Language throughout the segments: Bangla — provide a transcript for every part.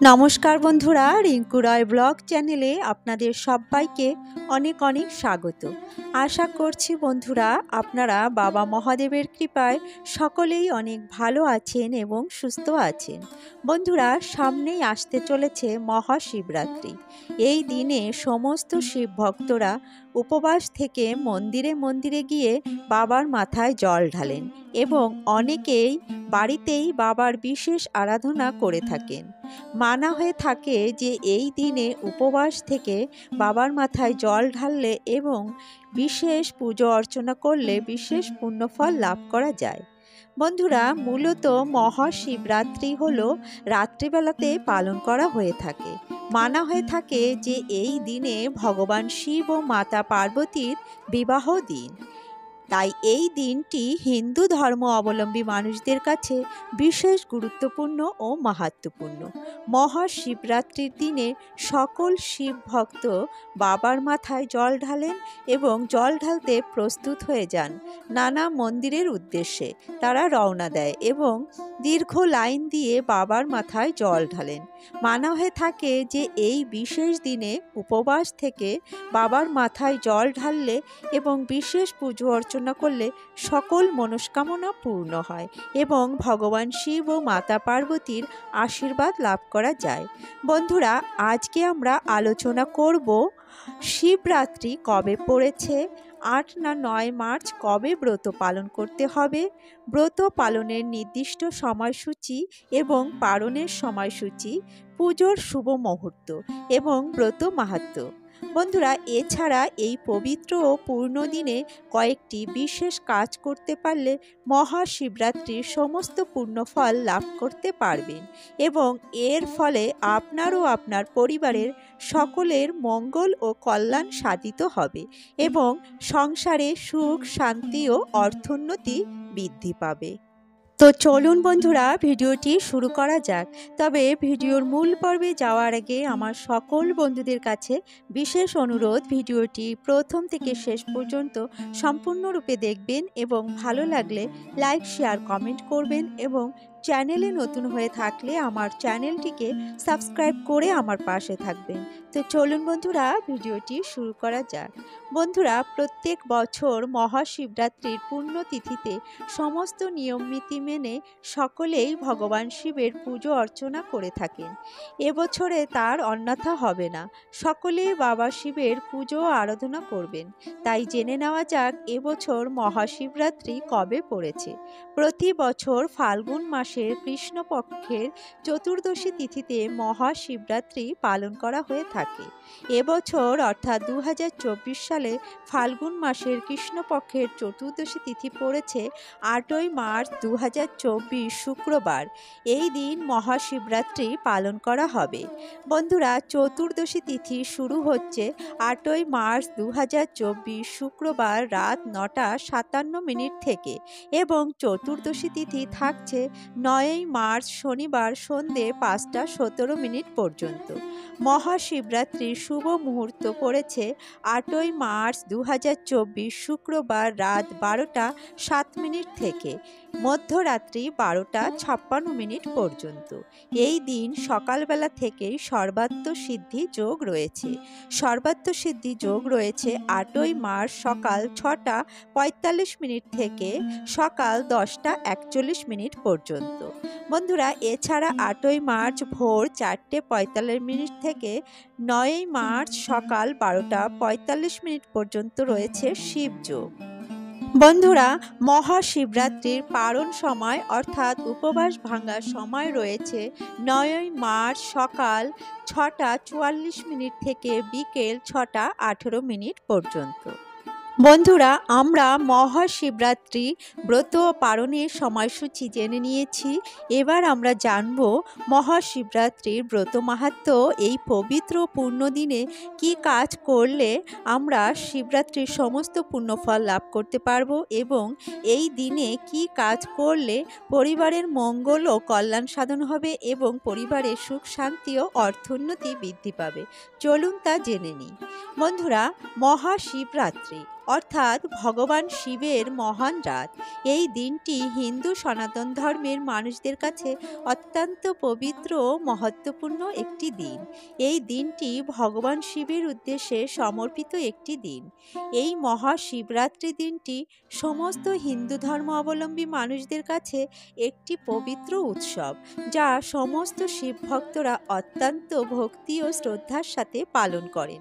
নমস্কার বন্ধুরা, রিঙ্কু রয় ব্লগ চ্যানেলে আপনাদের সবাইকে অনেক অনেক স্বাগত। আশা করছি বন্ধুরা আপনারা বাবা মহাদেবের কৃপায় সকলেই অনেক ভালো আছেন এবং সুস্থ আছেন। বন্ধুরা, সামনেই আসতে চলেছে মহাশিবরাত্রি। এই দিনে সমস্ত শিব ভক্তরা উপবাস থেকে মন্দিরে মন্দিরে গিয়ে বাবার মাথায় জল ঢালেন এবং অনেকেই বাড়িতেই বাবার বিশেষ আরাধনা করে থাকেন। মানা হয়ে থাকে যে এই দিনে উপবাস থেকে বাবার মাথায় জল ঢাললে এবং বিশেষ পুজো অর্চনা করলে বিশেষ পুণ্যফল লাভ করা যায়। বন্ধুরা, মূলত মহাশিবরাত্রি হলো রাত্রিবেলাতে পালন করা হয়ে থাকে। মানা হয়ে থাকে যে এই দিনে ভগবান শিব ও মাতা পার্বতীর বিবাহ দিন। তাই এই দিনটি হিন্দু ধর্ম অবলম্বী মানুষদের কাছে বিশেষ গুরুত্বপূর্ণ ও মাহাত্ম্যপূর্ণ। মহাশিবরাত্রির দিনে সকল শিব ভক্ত বাবার মাথায় জল ঢালেন এবং জল ঢালতে প্রস্তুত হয়ে যান। নানা মন্দিরের উদ্দেশ্যে তারা রওনা দেয় এবং দীর্ঘ লাইন দিয়ে বাবার মাথায় জল ঢালেন। মানা হয়ে থাকে যে এই বিশেষ দিনে উপবাস থেকে বাবার মাথায় জল ঢাললে এবং বিশেষ পুজো অর্চনা করলে সকল মনস্কামনা পূর্ণ হয় এবং ভগবান শিব ও মাতা পার্বতীর আশীর্বাদ লাভ করা যায়। বন্ধুরা, আজকে আমরা আলোচনা করব শিবরাত্রি কবে পড়েছে, ৮ না ৯ মার্চ কবে ব্রত পালন করতে হবে, ব্রত পালনের নির্দিষ্ট সময়সূচি এবং পালনের সময়সূচি, পুজোর শুভ মুহূর্ত এবং ব্রত মাহাত্ম্য। বন্ধুরা, এছাড়া এই পবিত্র ও পূর্ণ দিনে কয়েকটি বিশেষ কাজ করতে পারলে মহাশিবরাত্রির সমস্ত পুণ্যফল লাভ করতে পারবেন এবং এর ফলে আপনার ও আপনার পরিবারের সকলের মঙ্গল ও কল্যাণ সাধিত হবে এবং সংসারে সুখ শান্তি ও অর্থোন্নতি বৃদ্ধি পাবে। তো চলুন বন্ধুরা, ভিডিওটি শুরু করা যাক। তবে ভিডিওর মূল পর্বে যাওয়ার আগে আমার সকল বন্ধুদের কাছে বিশেষ অনুরোধ, ভিডিওটি প্রথম থেকে শেষ পর্যন্ত সম্পূর্ণরূপে দেখবেন এবং ভালো লাগলে লাইক শেয়ার কমেন্ট করবেন এবং চ্যানেলে নতুন হয়ে থাকলে আমার চ্যানেলটিকে সাবস্ক্রাইব করে আমার পাশে থাকবেন। তো চলুন বন্ধুরা, ভিডিওটি শুরু করা যাক। বন্ধুরা, প্রত্যেক বছর মহাশিবরাত্রির পুণ্যতিথিতে সমস্ত নিয়মনীতি মেনে সকলেই ভগবান শিবের পুজো অর্চনা করে থাকেন। এবছরে তার অন্যথা হবে না, সকলেই বাবা শিবের পুজো আরাধনা করবেন। তাই জেনে নেওয়া যাক এবছর মহাশিবরাত্রি কবে পড়েছে। প্রতি বছর ফাল্গুন মাসের কৃষ্ণপক্ষের চতুর্দশী তিথিতে মহাশিবরাত্রি পালন করা হয়ে থাকে। এবছর অর্থাৎ 2024 সালে ফাল্গুন মাসের কৃষ্ণপক্ষের চতুর্দশী তিথি পড়েছে 8ই মার্চ 2024 শুক্রবার। এই দিন মহাশিবরাত্রি পালন করা হবে। বন্ধুরা, চতুর্দশী তিথি শুরু হচ্ছে 8ই মার্চ 2024 শুক্রবার রাত 9:57 থেকে এবং চতুর্দশী তিথি থাকছে 9ই মার্চ শনিবার সন্ধে 5:17 পর্যন্ত। মহাশিবরাত্রির শুভ মুহূর্ত পড়েছে 8ই মার্চ 2024 শুক্রবার রাত 12:07 থেকে মধ্যরাত্রি 12:56 পর্যন্ত। এই দিন সকালবেলা থেকেই সর্বাত্ম সিদ্ধি যোগ রয়েছে। সর্বাত্ম সিদ্ধি যোগ রয়েছে 8ই মার্চ সকাল 6:45 থেকে সকাল 10:41 পর্যন্ত। বন্ধুরা, এছাড়া 8ই মার্চ ভোর 4:45 থেকে 9ই মার্চ সকাল 12:45 পর্যন্ত রয়েছে শিবযোগ। বন্ধুরা, মহাশিবরাত্রির পারণ সময় অর্থাৎ উপবাস ভাঙার সময় রয়েছে 9ই মার্চ সকাল 6:44 থেকে বিকেল 6:18 পর্যন্ত। বন্ধুরা, আমরা মহাশিবরাত্রি ব্রত পালনের সময়সূচি জেনে নিয়েছি। এবার আমরা জানব মহাশিবরাত্রির ব্রত মাহাত্ম্য। এই পবিত্র পূর্ণ দিনে কি কাজ করলে আমরা শিবরাত্রির সমস্ত পুণ্যফল লাভ করতে পারব এবং এই দিনে কি কাজ করলে পরিবারের মঙ্গল ও কল্যাণ সাধন হবে এবং পরিবারের সুখ শান্তি ও অর্থোন্নতি বৃদ্ধি পাবে। চলুন তা জেনে নিই। বন্ধুরা, মহাশিবরাত্রি অর্থাৎ ভগবান শিবের মহান রাত। এই দিনটি হিন্দু সনাতন ধর্মের মানুষদের কাছে অত্যন্ত পবিত্র ও মহত্বপূর্ণ একটি দিন। এই দিনটি ভগবান শিবের উদ্দেশ্যে সমর্পিত একটি দিন। এই মহাশিবরাত্রি দিনটি সমস্ত হিন্দু ধর্ম অবলম্বী মানুষদের কাছে একটি পবিত্র উৎসব, যা সমস্ত শিব ভক্তরা অত্যন্ত ভক্তি ও শ্রদ্ধার সাথে পালন করেন।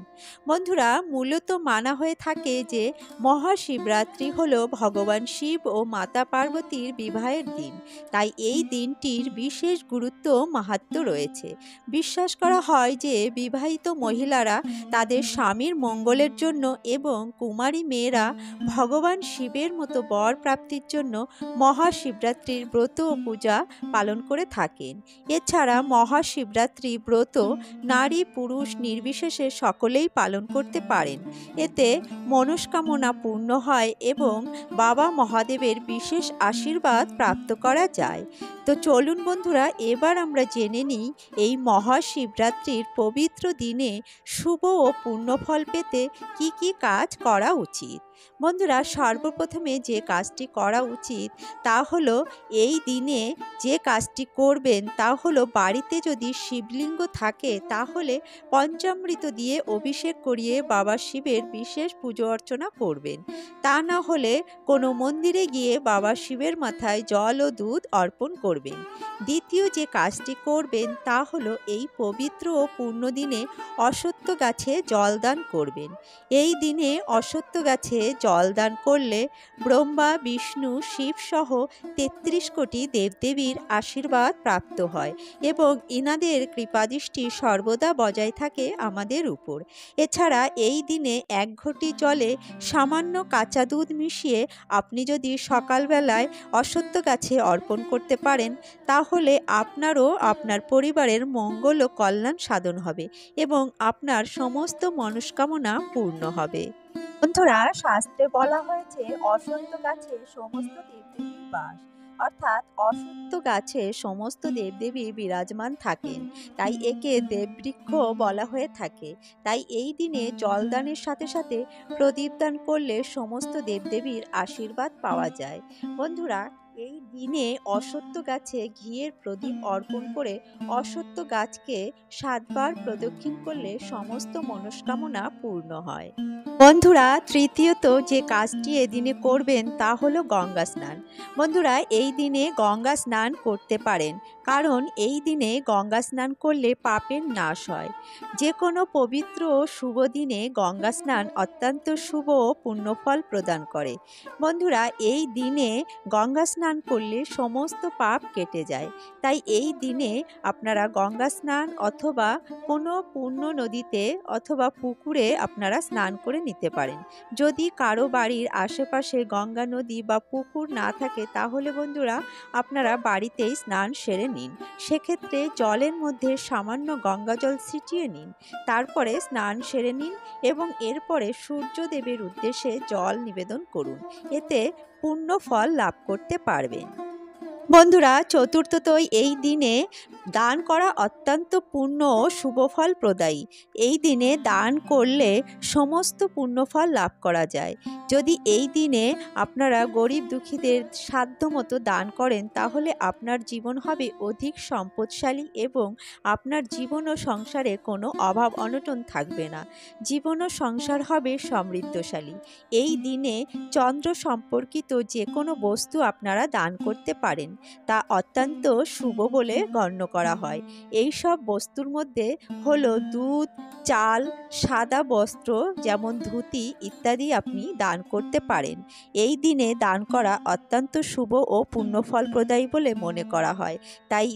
বন্ধুরা, মূলত মানা হয়ে থাকে যে মহাশিবরাত্রি হল ভগবান শিব ও মাতা পার্বতীর বিবাহের দিন, তাই এই দিনটির বিশেষ গুরুত্ব ও মাহাত্ম্য রয়েছে। বিশ্বাস করা হয় যে বিবাহিত মহিলারা তাদের স্বামীর মঙ্গলের জন্য এবং কুমারী মেয়েরা ভগবান শিবের মতো বর প্রাপ্তির জন্য মহাশিবরাত্রির ব্রত ও পূজা পালন করে থাকেন। এছাড়া মহাশিবরাত্রি ব্রত নারী পুরুষ নির্বিশেষে সকলেই পালন করতে পারেন। এতে মনস্কামনা পূর্ণ হয় এবং বাবা মহাদেবের বিশেষ আশীর্বাদ প্রাপ্ত করা যায়। তো চলুন বন্ধুরা, এবার আমরা জেনে নিই এই মহাশিবরাত্রির পবিত্র দিনে শুভ ও পুণ্যফল পেতে কি কি কাজ করা উচিত। বন্ধুরা, সর্বপ্রথমে যে কাজটি করা উচিত তা হলো, এই দিনে যে কাজটি করবেন তা হলো, বাড়িতে যদি শিবলিঙ্গ থাকে তাহলে পঞ্চামৃত দিয়ে অভিষেক করিয়ে বাবা শিবের বিশেষ পুজো অর্চনা করবেন। তা না হলে কোনো মন্দিরে গিয়ে বাবা শিবের মাথায় জল ও দুধ অর্পণ করবেন। দ্বিতীয় যে কাজটি করবেন তা হলো, এই পবিত্র ও পূর্ণ দিনে অশ্বত্থ গাছে জলদান করবেন। এই দিনে অশ্বত্থ গাছে জলদান করলে ব্রহ্মা বিষ্ণু শিব সহ ৩৩ কোটি দেবদেবীর আশীর্বাদ প্রাপ্ত হয় এবং ইনাদের কৃপাদৃষ্টি সর্বদা বজায় থাকে আমাদের উপর। এছাড়া এই দিনে ১ ঘটি জলে সামান্য কাঁচা দুধ মিশিয়ে আপনি যদি সকালবেলায় অশ্বত্থ গাছে অর্পণ করতে পারেন, তাহলে আপনারও আপনার পরিবারের মঙ্গল ও কল্যাণ সাধন হবে এবং আপনার সমস্ত মনস্কামনা পূর্ণ হবে। বন্ধুরা, শাস্ত্রে বলা হয়েছে অশ্বত্থ গাছে সমস্ত দেবদেবীর বাস, অর্থাৎ অশ্বত্থ গাছে সমস্ত দেবদেবী বিরাজমান থাকেন, তাই একে দেববৃক্ষ বলা হয়ে থাকে। তাই এই দিনে জলদানের সাথে সাথে প্রদীপদান করলে সমস্ত দেবদেবীর আশীর্বাদ পাওয়া যায়। বন্ধুরা, এই দিনে অশ্বত্থ গাছে ঘিয়ের প্রদীপ অর্পণ করে অশ্বত্থ গাছকে ৭ বার প্রদক্ষিণ করলে সমস্ত মনস্কামনা পূর্ণ হয়। বন্ধুরা, তৃতীয়ত যে কাজটি এদিনে করবেন তা হলো গঙ্গা স্নান। বন্ধুরা, এই দিনে গঙ্গা স্নান করতে পারেন, কারণ এই দিনে গঙ্গা স্নান করলে পাপের নাশ হয়। যে কোনো পবিত্র ও শুভ দিনে গঙ্গা স্নান অত্যন্ত শুভ ও পুণ্যফল প্রদান করে। বন্ধুরা, এই দিনে গঙ্গা স্নান করলে সমস্ত পাপ কেটে যায়। তাই এই দিনে আপনারা গঙ্গা স্নান অথবা কোনো পূর্ণ নদীতে অথবা পুকুরে আপনারা স্নান করে নিতে পারেন। যদি কারো বাড়ির আশেপাশে গঙ্গা নদী বা পুকুর না থাকে, তাহলে বন্ধুরা আপনারা বাড়িতেই স্নান সেরে নিন। সেক্ষেত্রে জলের মধ্যে সামান্য গঙ্গা জল ছিটিয়ে নিন, তারপরে স্নান সেরে নিন এবং এরপরে সূর্যদেবের উদ্দেশ্যে জল নিবেদন করুন। এতে পূর্ণ ফল লাভ করতে পারবেন। বন্ধুরা, চতুর্থত এই দিনে দান করা অত্যন্ত পুণ্য ও শুভফল প্রদায়ী। এই দিনে দান করলে সমস্ত পুণ্যফল লাভ করা যায়। যদি এই দিনে আপনারা গরিব দুঃখীদের সাধ্যমতো দান করেন, তাহলে আপনার জীবন হবে অধিক সম্পদশালী এবং আপনার জীবন ও সংসারে কোনো অভাব অনটন থাকবে না। জীবন ও সংসার হবে সমৃদ্ধশালী। এই দিনে চন্দ্র সম্পর্কিত যে কোনো বস্তু আপনারা দান করতে পারেন, তা অত্যন্ত শুভ বলে গণ্য করা হয়। এই সব বস্তুর মধ্যে হলো দুধ, চাল, সাদা বস্ত্র যেমন ধুতি ইত্যাদি আপনি দান করতে পারেন। এই দিনে দান করা অত্যন্ত শুভ ও পুণ্যফল প্রদায়ী বলে মনে করা হয়। তাই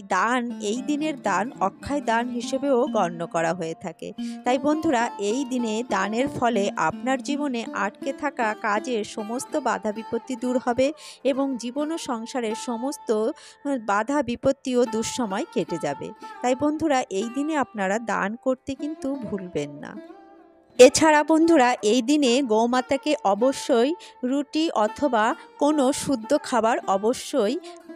এই দিনের দান অক্ষয় দান হিসেবেও গণ্য করা হয়ে থাকে। তাই বন্ধুরা, এই দিনে দানের ফলে আপনার জীবনে আটকে থাকা কাজের সমস্ত বাধা বিপত্তি দূর হবে এবং জীবন ও সংসারের সমস্ত বাধা বিপত্তি ও দুঃসময় কেটে যাবে। তাই বন্ধুরা, এই দিনে আপনারা দান করতে কিন্তু ভুলবেন না। এছাড়া বন্ধুরা, এই দিনে গৌমাতাকে অবশ্যই রুটি অথবা কোনো শুদ্ধ খাবার অবশ্যই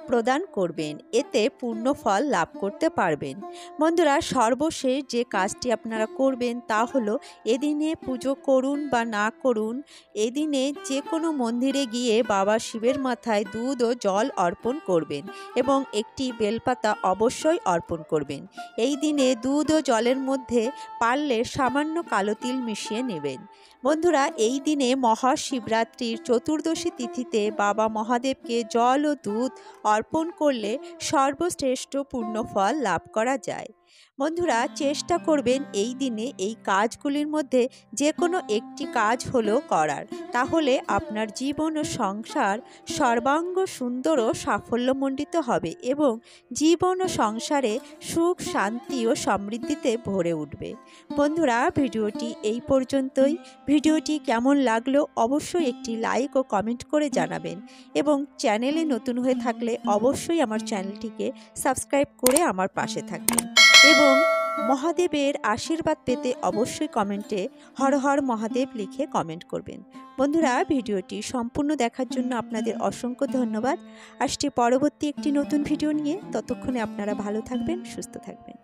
প্রদান করবেন, এতে পূর্ণ ফল লাভ করতে পারবেন। বন্ধুরা, সর্বশেষ যে কাজটি আপনারা করবেন তা হলো এদিনে পুজো করুন বা না করুন, এদিনে যে কোনো মন্দিরে গিয়ে বাবা শিবের মাথায় দুধ ও জল অর্পণ করবেন এবং একটি বেলপাতা অবশ্যই অর্পণ করবেন। এই দিনে দুধ ও জলের মধ্যে পারলে সামান্য কালো তিল মিশিয়ে নেবেন। বন্ধুরা, এই দিনে মহাশিবরাত্রির চতুর্দশী তিথিতে বাবা মহাদেবকে জল ও দুধ অর্পণ করলে সর্বশ্রেষ্ঠ পুণ্যফল লাভ করা যায়। বন্ধুরা, চেষ্টা করবেন এই দিনে এই কাজগুলির মধ্যে যে কোনো একটি কাজ হলেও করার, তাহলে আপনার জীবন ও সংসার সর্বাঙ্গ সুন্দর ও সাফল্যমণ্ডিত হবে এবং জীবন ও সংসারে সুখ, শান্তি ও সমৃদ্ধিতে ভরে উঠবে। বন্ধুরা, ভিডিওটি এই পর্যন্তই। ভিডিওটি কেমন লাগলো অবশ্যই একটি লাইক ও কমেন্ট করে জানাবেন এবং চ্যানেলে নতুন হয়ে থাকলে অবশ্যই আমার চ্যানেলটিকে সাবস্ক্রাইব করে আমার পাশে থাকবেন এবং মহাদেবের আশীর্বাদ পেতে অবশ্যই কমেন্টে হর হর মহাদেব লিখে কমেন্ট করবেন। বন্ধুরা, ভিডিওটি সম্পূর্ণ দেখার জন্য আপনাদের অসংখ্য ধন্যবাদ। আসছি পরবর্তী একটি নতুন ভিডিও নিয়ে। ততক্ষণে আপনারা ভালো থাকবেন, সুস্থ থাকবেন।